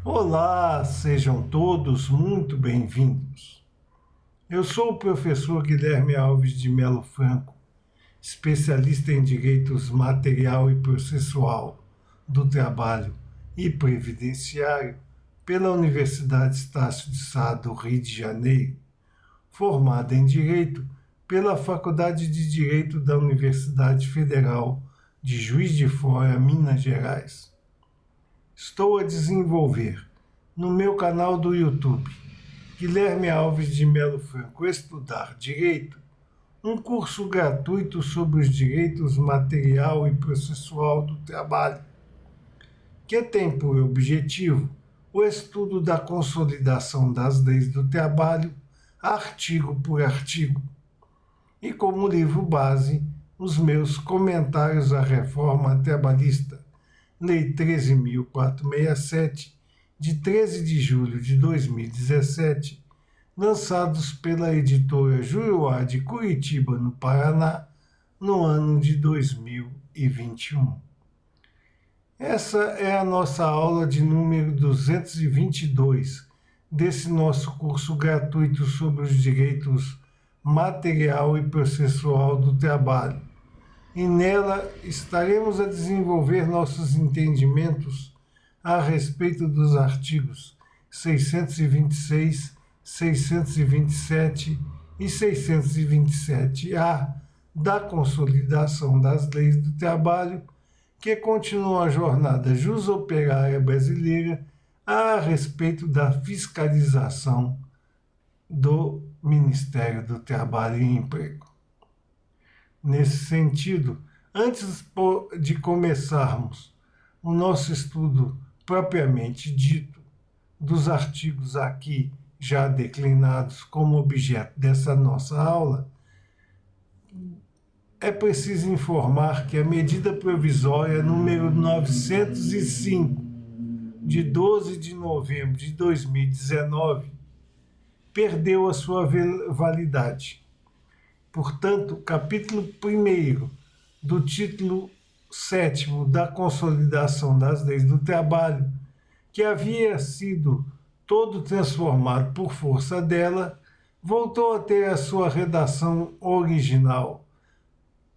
Olá, sejam todos muito bem-vindos. Eu sou o professor Guilherme Alves de Melo Franco, especialista em direitos material e processual do trabalho e previdenciário pela Universidade Estácio de Sá do Rio de Janeiro, formado em Direito pela Faculdade de Direito da Universidade Federal de Juiz de Fora, Minas Gerais. Estou a desenvolver no meu canal do YouTube, Guilherme Alves de Melo Franco Estudar Direito, um curso gratuito sobre os direitos material e processual do trabalho, que tem por objetivo o estudo da consolidação das leis do trabalho, artigo por artigo, e como livro base, os meus comentários à reforma trabalhista, Lei 13.467, de 13 de julho de 2017, lançados pela editora Juruá de Curitiba, no Paraná, no ano de 2021. Essa é a nossa aula de número 222 desse nosso curso gratuito sobre os direitos material e processual do trabalho. E nela estaremos a desenvolver nossos entendimentos a respeito dos artigos 626, 627 e 627-A da Consolidação das Leis do Trabalho, que continua a jornada jus-operária brasileira a respeito da fiscalização do Ministério do Trabalho e Emprego. Nesse sentido, antes de começarmos o nosso estudo propriamente dito dos artigos aqui já declinados como objeto dessa nossa aula, é preciso informar que a medida provisória número 905, de 12 de novembro de 2019, perdeu a sua validade. Portanto, o capítulo 1º do título 7º da Consolidação das Leis do Trabalho, que havia sido todo transformado por força dela, voltou a ter a sua redação original.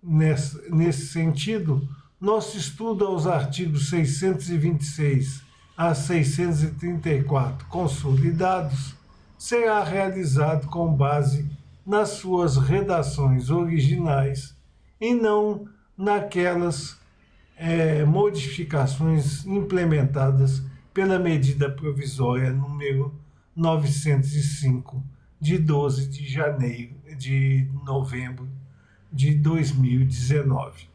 Nesse sentido, nosso estudo aos artigos 626 a 634 consolidados será realizado com base nas suas redações originais e não naquelas modificações implementadas pela medida provisória número 905, de 12 de novembro de 2019.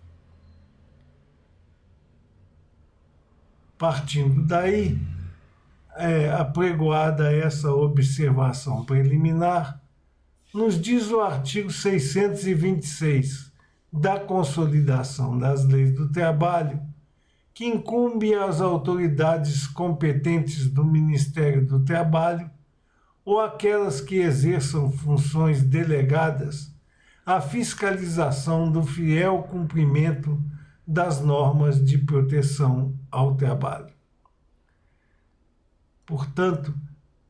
Partindo daí, apregoada essa observação preliminar, nos diz o artigo 626 da Consolidação das Leis do Trabalho, que incumbe às autoridades competentes do Ministério do Trabalho ou aquelas que exerçam funções delegadas a fiscalização do fiel cumprimento das normas de proteção ao trabalho. Portanto,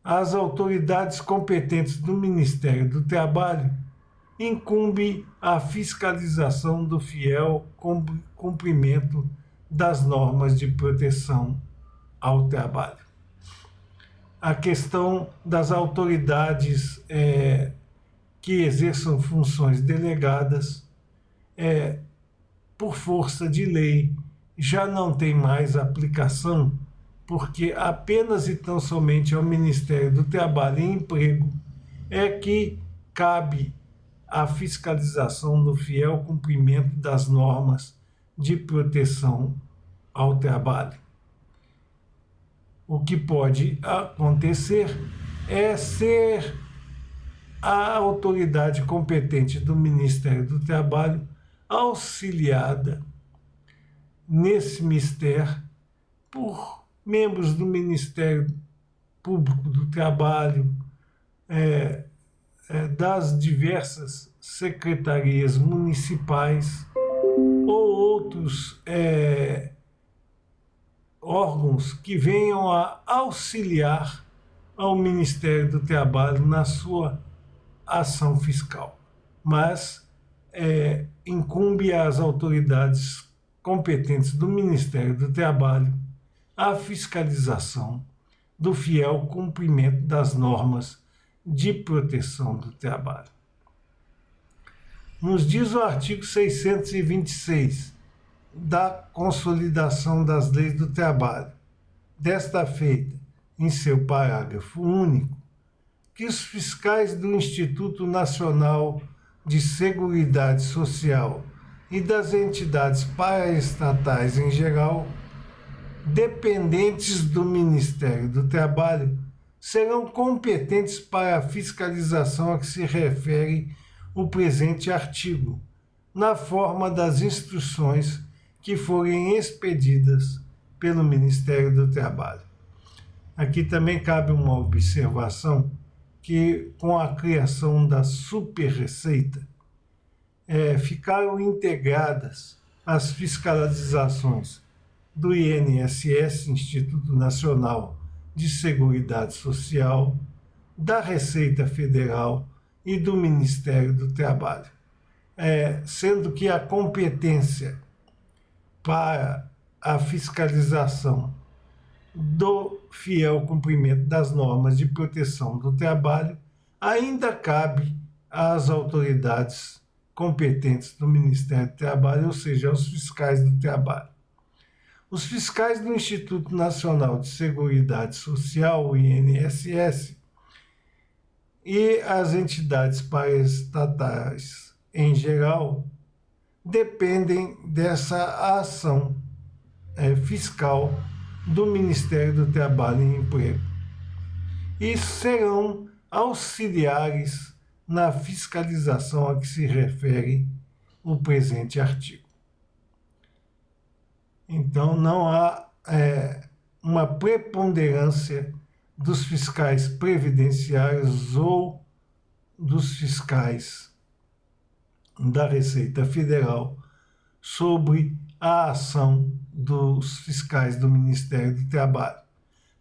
às autoridades competentes do Ministério do Trabalho incumbe a fiscalização do fiel cumprimento das normas de proteção ao trabalho. A questão das autoridades que exerçam funções delegadas, por força de lei, já não tem mais aplicação, porque apenas e tão somente ao Ministério do Trabalho e Emprego é que cabe a fiscalização do fiel cumprimento das normas de proteção ao trabalho. O que pode acontecer é ser a autoridade competente do Ministério do Trabalho auxiliada nesse mistério por membros do Ministério Público do Trabalho, das diversas secretarias municipais ou outros órgãos que venham a auxiliar ao Ministério do Trabalho na sua ação fiscal. Mas incumbe às autoridades competentes do Ministério do Trabalho a fiscalização do fiel cumprimento das normas de proteção do trabalho. Nos diz o artigo 626 da Consolidação das Leis do Trabalho, desta feita, em seu parágrafo único, que os fiscais do Instituto Nacional de Seguridade Social e das entidades paraestatais em geral, dependentes do Ministério do Trabalho, serão competentes para a fiscalização a que se refere o presente artigo, na forma das instruções que forem expedidas pelo Ministério do Trabalho. Aqui também cabe uma observação que, com a criação da Super-Receita, ficaram integradas as fiscalizações do INSS, Instituto Nacional de Seguridade Social, da Receita Federal e do Ministério do Trabalho, sendo que a competência para a fiscalização do fiel cumprimento das normas de proteção do trabalho ainda cabe às autoridades competentes do Ministério do Trabalho, ou seja, aos fiscais do trabalho. Os fiscais do Instituto Nacional de Seguridade Social, o INSS, e as entidades paraestatais em geral dependem dessa ação fiscal do Ministério do Trabalho e Emprego e serão auxiliares na fiscalização a que se refere o presente artigo. Então, não há uma preponderância dos fiscais previdenciários ou dos fiscais da Receita Federal sobre a ação dos fiscais do Ministério do Trabalho,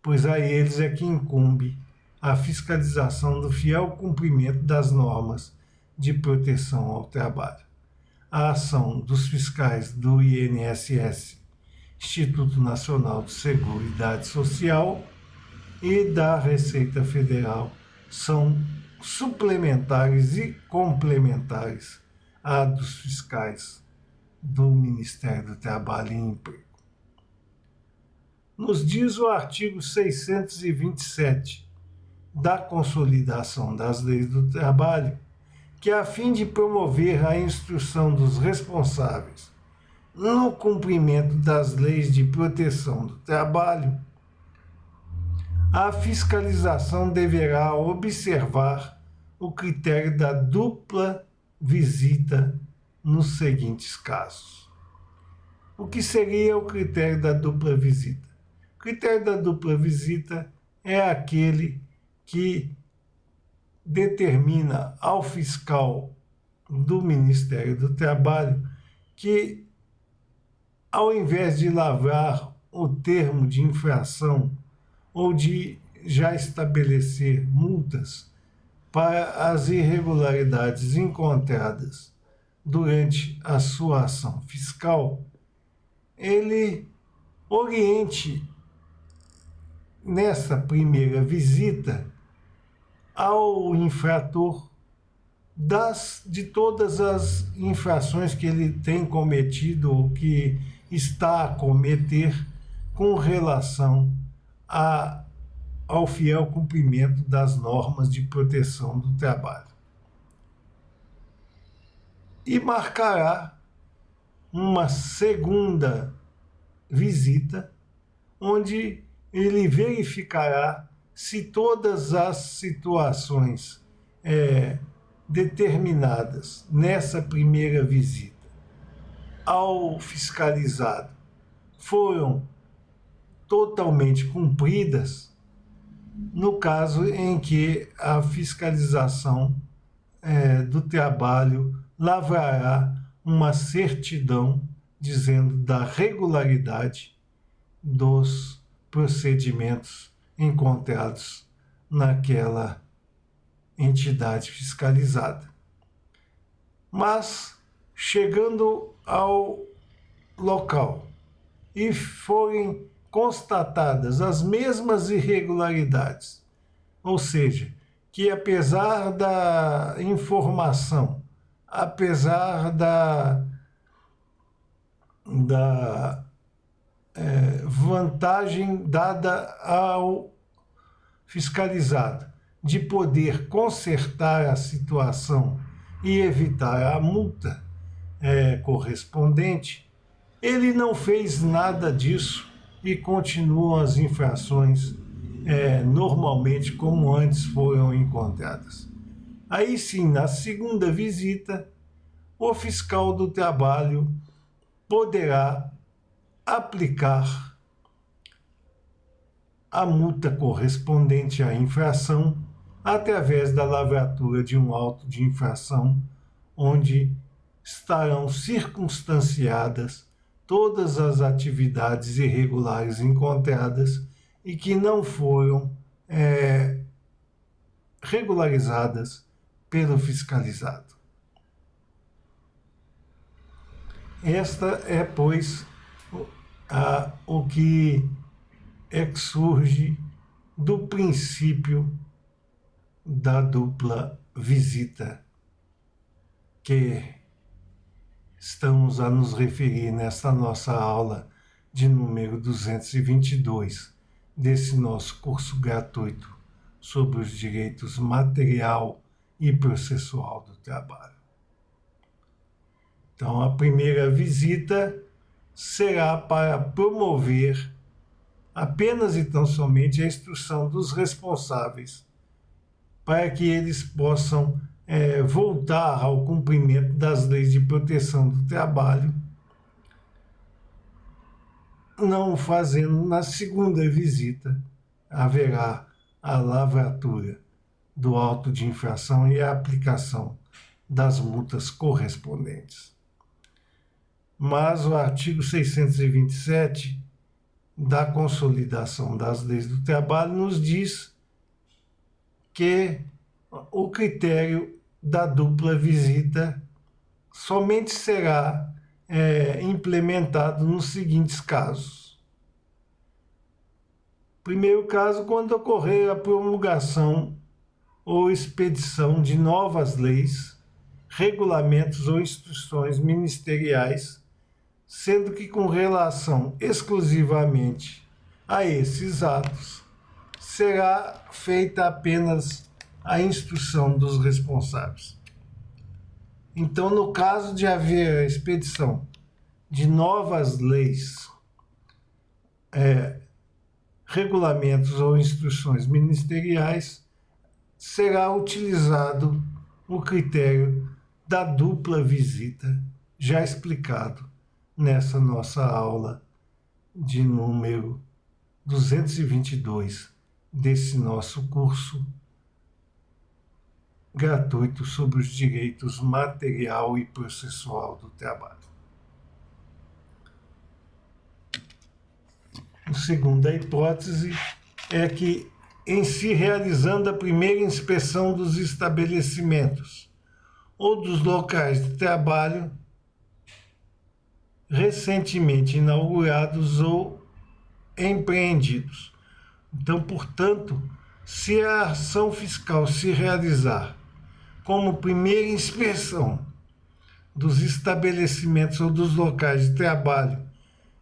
pois a eles é que incumbe a fiscalização do fiel cumprimento das normas de proteção ao trabalho. A ação dos fiscais do INSS, Instituto Nacional de Seguridade Social, e da Receita Federal são suplementares e complementares à dos fiscais do Ministério do Trabalho e Emprego. Nos diz o artigo 627 da Consolidação das Leis do Trabalho que, a fim de promover a instrução dos responsáveis no cumprimento das leis de proteção do trabalho, a fiscalização deverá observar o critério da dupla visita nos seguintes casos. O que seria o critério da dupla visita? O critério da dupla visita é aquele que determina ao fiscal do Ministério do Trabalho que, ao invés de lavrar o termo de infração ou de já estabelecer multas para as irregularidades encontradas durante a sua ação fiscal, ele oriente nessa primeira visita ao infrator de todas as infrações que ele tem cometido ou que está a cometer com relação ao fiel cumprimento das normas de proteção do trabalho. E marcará uma segunda visita, onde ele verificará se todas as situações determinadas nessa primeira visita ao fiscalizado foram totalmente cumpridas, no caso em que a fiscalização do trabalho lavrará uma certidão dizendo da regularidade dos procedimentos encontrados naquela entidade fiscalizada. Mas, chegando ao local e forem constatadas as mesmas irregularidades, ou seja, que apesar da informação, apesar da vantagem dada ao fiscalizado de poder consertar a situação e evitar a multa correspondente, ele não fez nada disso e continuam as infrações normalmente como antes foram encontradas. Aí sim, na segunda visita, o fiscal do trabalho poderá aplicar a multa correspondente à infração através da lavratura de um auto de infração, onde estarão circunstanciadas todas as atividades irregulares encontradas e que não foram regularizadas pelo fiscalizado. Esta é, pois, o que surge do princípio da dupla visita que estamos a nos referir nesta nossa aula de número 222 desse nosso curso gratuito sobre os direitos material e processual do trabalho. Então, a primeira visita será para promover apenas e tão somente a instrução dos responsáveis para que eles possam voltar ao cumprimento das leis de proteção do trabalho, não fazendo na segunda visita, haverá a lavratura do auto de infração e a aplicação das multas correspondentes. Mas o artigo 627 da Consolidação das Leis do Trabalho nos diz que o critério da dupla visita somente será implementado nos seguintes casos. Primeiro caso, quando ocorrer a promulgação ou expedição de novas leis, regulamentos ou instruções ministeriais, sendo que com relação exclusivamente a esses atos, será feita apenas a instrução dos responsáveis. Então, no caso de haver a expedição de novas leis, regulamentos ou instruções ministeriais, será utilizado o critério da dupla visita, já explicado nessa nossa aula de número 222 desse nosso curso gratuito sobre os direitos material e processual do trabalho. A segunda hipótese é que, em se realizando a primeira inspeção dos estabelecimentos ou dos locais de trabalho recentemente inaugurados ou empreendidos. Então, portanto, se a ação fiscal se realizar como primeira inspeção dos estabelecimentos ou dos locais de trabalho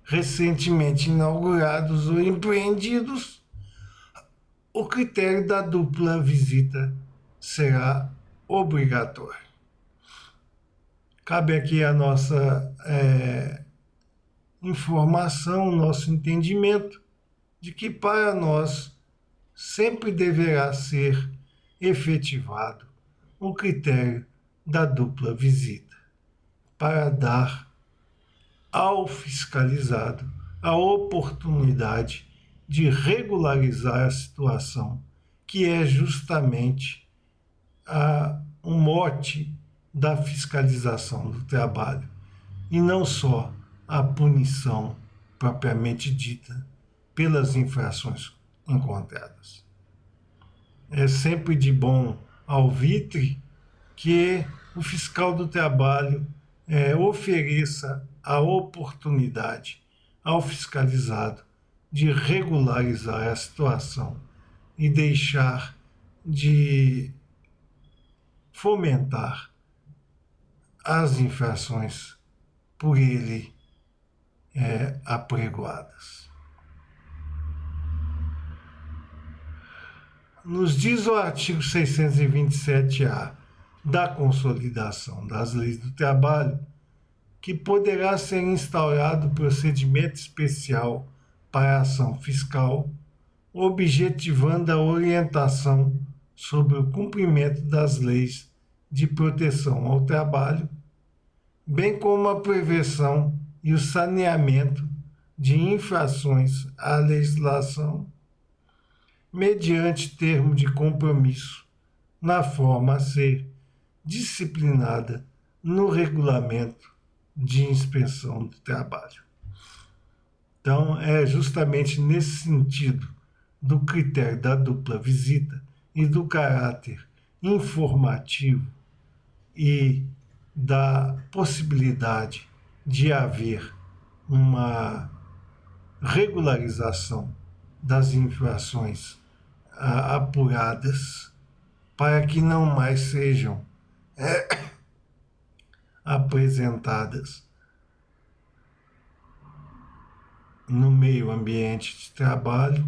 recentemente inaugurados ou empreendidos, o critério da dupla visita será obrigatório. Cabe aqui a nossa informação, nosso entendimento de que para nós sempre deverá ser efetivado o critério da dupla visita, para dar ao fiscalizado a oportunidade de regularizar a situação, que é justamente o mote da fiscalização do trabalho, e não só a punição propriamente dita pelas infrações encontradas. É sempre de bom alvitre que o fiscal do trabalho ofereça a oportunidade ao fiscalizado de regularizar a situação e deixar de fomentar as infrações por ele apregoadas. Nos diz o artigo 627-A da Consolidação das Leis do Trabalho que poderá ser instaurado procedimento especial para a ação fiscal, objetivando a orientação sobre o cumprimento das leis de proteção ao trabalho, bem como a prevenção e o saneamento de infrações à legislação, mediante termo de compromisso, na forma a ser disciplinada no regulamento de inspeção do trabalho. Então, é justamente nesse sentido do critério da dupla visita e do caráter informativo e da possibilidade de haver uma regularização das infrações apuradas para que não mais sejam apresentadas no meio ambiente de trabalho,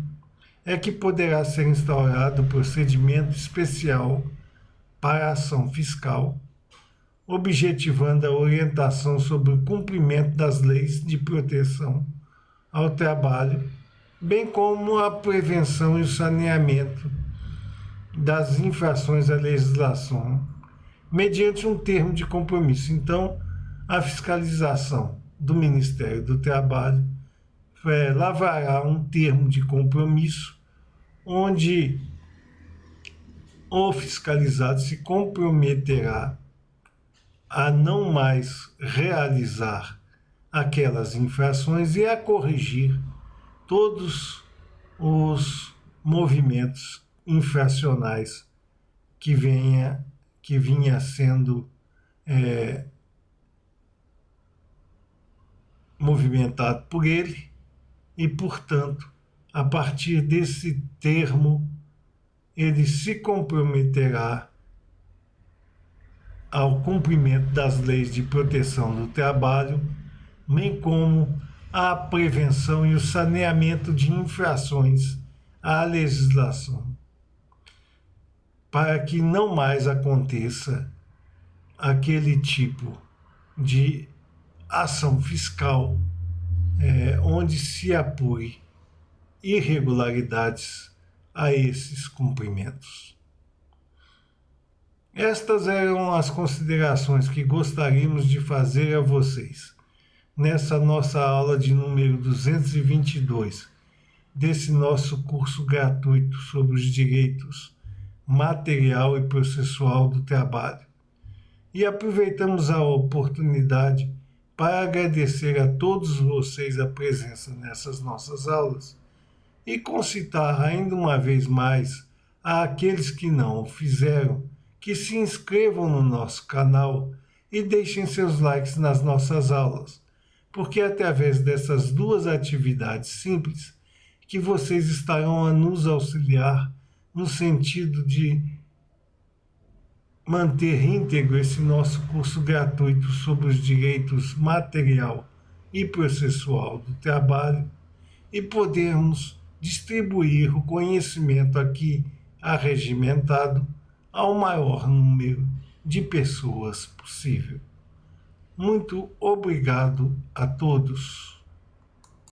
é que poderá ser instaurado procedimento especial para a ação fiscal, objetivando a orientação sobre o cumprimento das leis de proteção ao trabalho, bem como a prevenção e o saneamento das infrações à legislação, mediante um termo de compromisso. Então, a fiscalização do Ministério do Trabalho lavrará um termo de compromisso onde o fiscalizado se comprometerá a não mais realizar aquelas infrações e a corrigir todos os movimentos infracionais que vinha sendo movimentado por ele e, portanto, a partir desse termo, ele se comprometerá ao cumprimento das leis de proteção do trabalho, bem como à prevenção e o saneamento de infrações à legislação, para que não mais aconteça aquele tipo de ação fiscal onde se apure irregularidades a esses cumprimentos. Estas eram as considerações que gostaríamos de fazer a vocês nessa nossa aula de número 222 desse nosso curso gratuito sobre os direitos material e processual do trabalho. E aproveitamos a oportunidade para agradecer a todos vocês a presença nessas nossas aulas e concitar ainda uma vez mais àqueles que não o fizeram, que se inscrevam no nosso canal e deixem seus likes nas nossas aulas, porque é através dessas duas atividades simples que vocês estarão a nos auxiliar no sentido de manter íntegro esse nosso curso gratuito sobre os direitos material e processual do trabalho e podermos distribuir o conhecimento aqui arregimentado ao maior número de pessoas possível. Muito obrigado a todos.